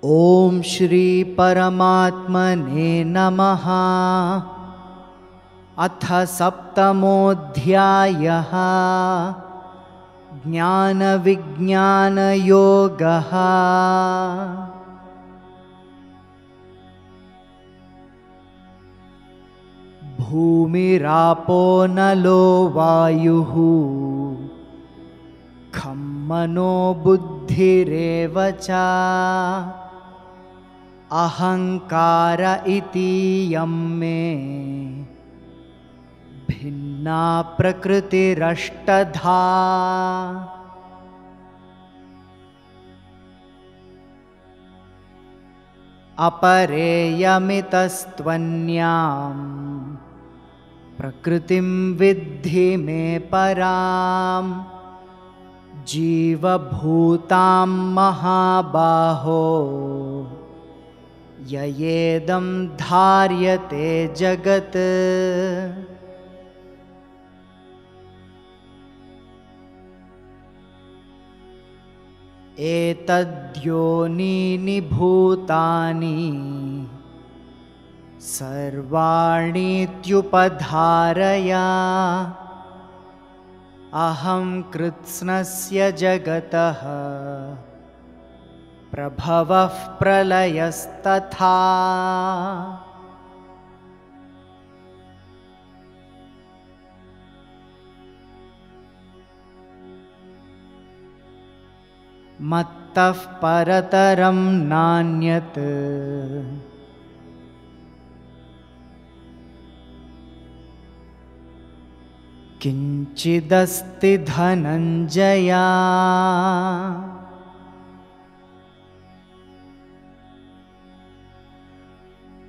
ओम श्री परमात्मने नमः। अथ सप्तमोऽध्यायः ज्ञानविज्ञानयोगः। भूमिरापो नलो वायुः खं मनो बुद्धिरेव च अहंकार इतीयं मे भिन्ना प्रकृतिरष्टधा। अपरेयमितस्त्वन्याम् प्रकृतिं विद्धि मे पराम् जीवभूतां महाबाहो ययेदं धार्यते जगत्। एतद्योनीनि भूतानि सर्वाणीत्युपधारय अहं कृत्स्नस्य जगतः प्रभवः प्रलयस्तथा। मत्तः परतरं नान्यत् किंचिदस्ति धनञ्जय।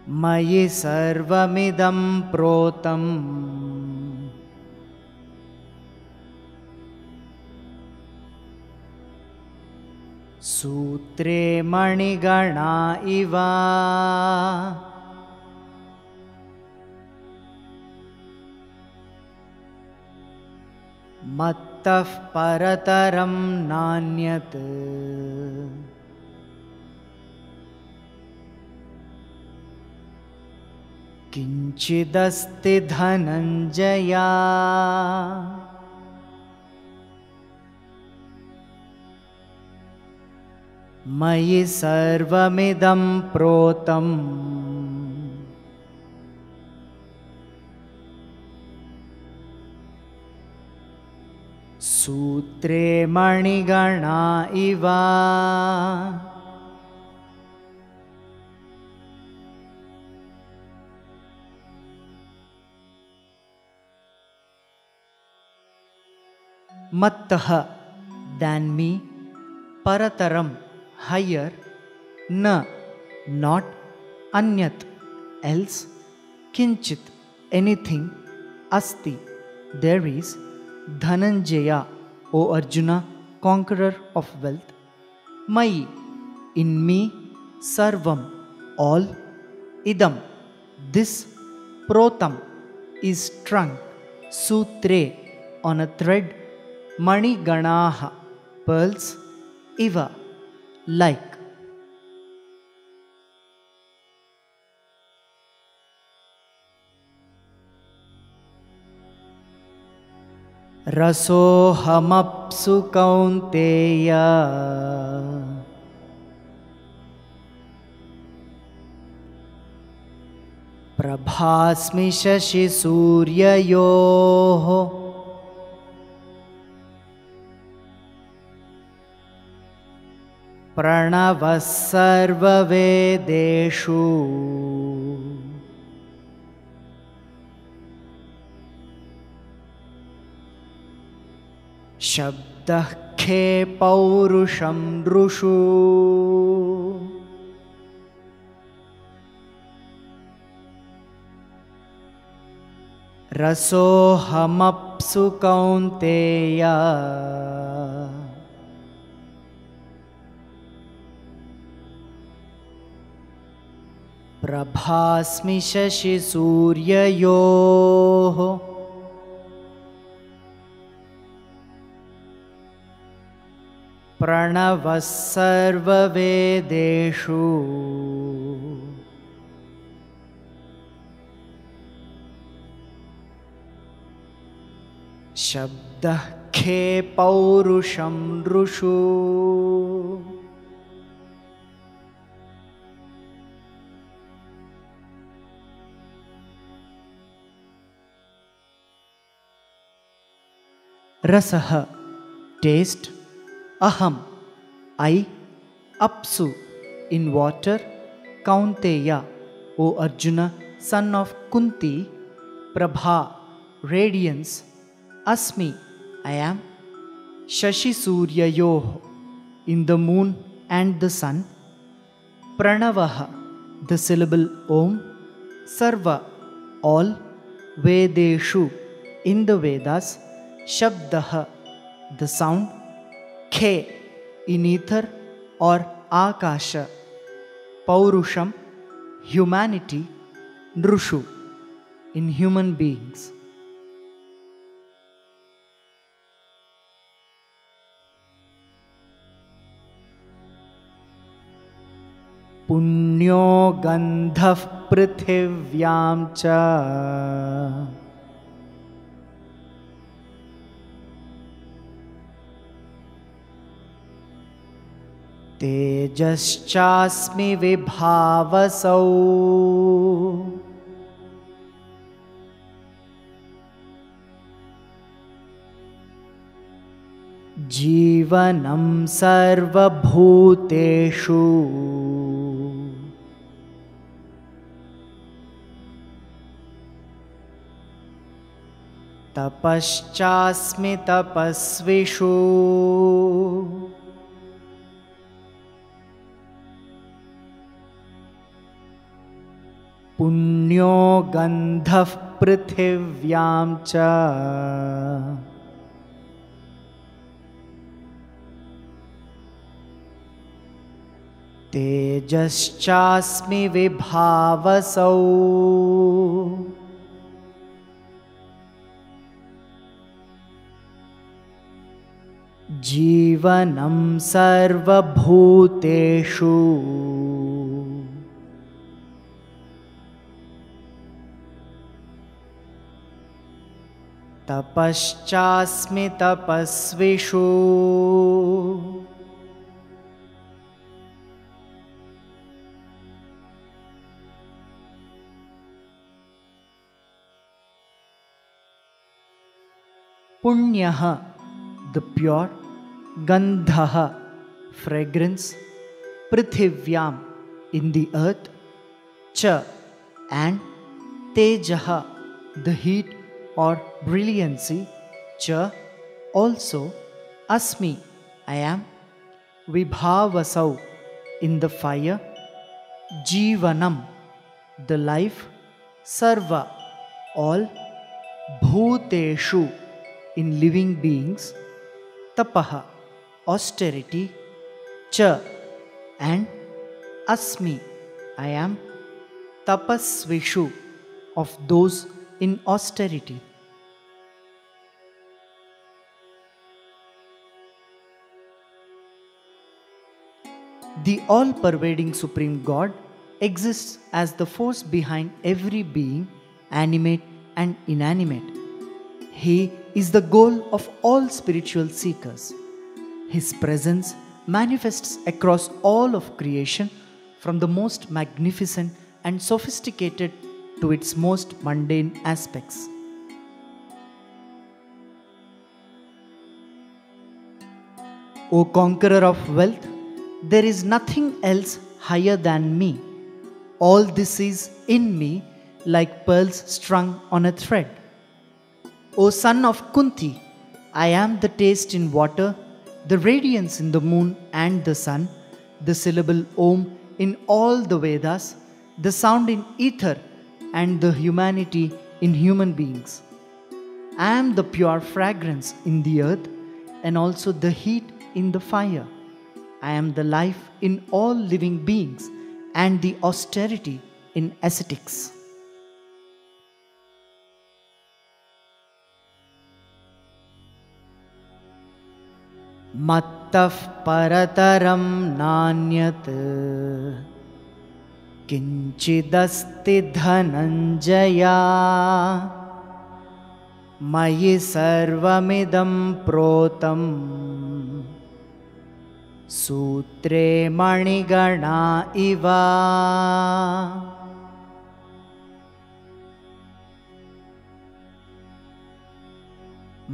मयि सर्वमिदं प्रोतम् सूत्रे मणिगणा इव। मत्तः परतरं नान्यत् किंचिदस्ति धनञ्जय। मयि सर्वमिदं प्रोतम् सूत्रे मणिगणा इव। मत्तः than me, parataram higher, na not, anyat else, kinchit anything, asti there is, Dhananjaya, O Arjuna, conqueror of wealth, Mai, in me, Sarvam, all, Idam, this, Protam, is strung, Sutre, on a thread, Mani Ganaha, pearls, Iva, like. रसोऽहमप्सु Kaunteya प्रभास्मि शशिसूर्ययोः प्रणवः सर्ववेदेषु शब्दः खे पौरुषं नृषु। रसोऽहमप्सु कौन्तेय प्रभास्मि शशिसूर्ययोः प्रणवः सर्ववेदेषु शब्दः खे पौरुषं नृषु रसः taste, aham I, apsu in water, kaunteya O Arjuna son of Kunti, prabha radiance, asmi I am, shashi suryayoh in the moon and the sun, pranavaha the syllable om, sarva all, vedeshu in the Vedas, shabdah the sound, khe in ether or akasha, paurusham humanity, nrushu in human beings. पुण्यो गन्धः पृथिव्यां च तेजश्चास्मि विभावसौ जीवनं सर्वभूतेषु तपश्चास्मि तपस्विषु पुण्यो गन्धः पृथिव्यां च तेजश्चास्मि विभावसौ जीवनं सर्वभूतेषु तपश्चास्मि तपस्विषु पुण्यः the pure, gandhaha fragrance, prithivyam in the earth, cha and tejaha the heat or brilliancy, cha also, asmi I am, vibhavasau in the fire, jivanam the life, sarva all, bhuteshu in living beings, tapaha austerity, cha and asmi I am, tapasvishu of those in austerity. The all-pervading Supreme God exists as the force behind every being, animate and inanimate. He is the goal of all spiritual seekers. His presence manifests across all of creation, from the most magnificent and sophisticated to its most mundane aspects. O conqueror of wealth, there is nothing else higher than me. All this is in me like pearls strung on a thread. O son of Kunti, I am the taste in water, the radiance in the moon and the sun, the syllable Om in all the Vedas, the sound in ether and the humanity in human beings. I am the pure fragrance in the earth and also the heat in the fire. I am the life in all living beings and the austerity in ascetics. Mat मत्तः परतरं नान्यत् किञ्चिदस्ति धनञ्जया मयि सर्वमिदं प्रोतं सूत्रे मणिगणा इव।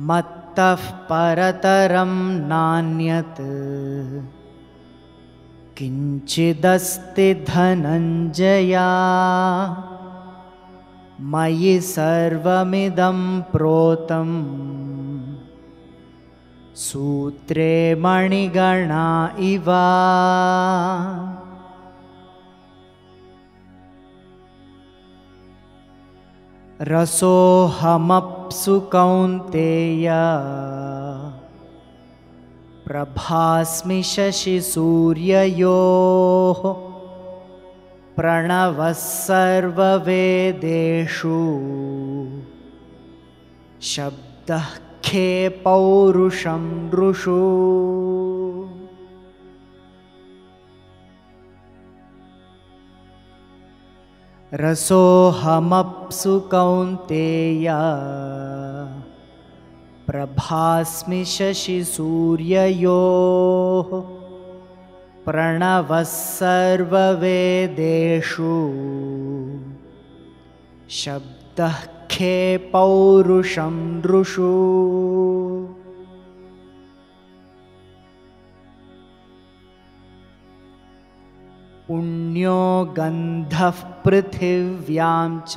मत्तः परतरं नान्यत् किञ्चिदस्ति धनञ्जया मयि सर्वमिदं प्रोतं सूत्रे मणिगणा इव। रसोऽहमप्सु कौन्तेय प्रभास्मि शशिसूर्ययोः प्रणवः सर्ववेदेषु शब्दः खे पौरुषं नृषु। रसोऽहमप्सु कौन्तेय प्रभास्मि शशिसूर्ययोः प्रणवः सर्ववेदेषु शब्दः खे पौरुषं नृषु। पुण्यो गन्धः पृथिव्यां च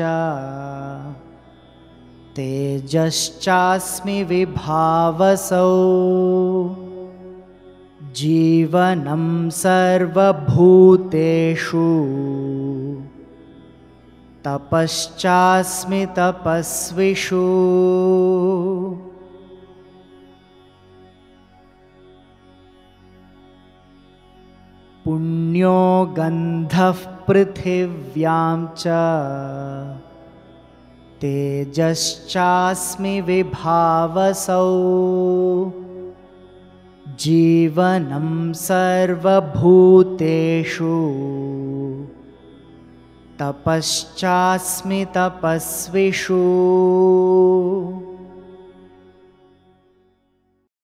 तेजश्चास्मि विभावसौ जीवनं सर्वभूतेषु तपश्चास्मि तपस्विषु। पुण्यो गन्धः पृथिव्यां च तेजश्चास्मि विभावसौ जीवनं सर्वभूतेषु तपश्चास्मि तपस्विषु।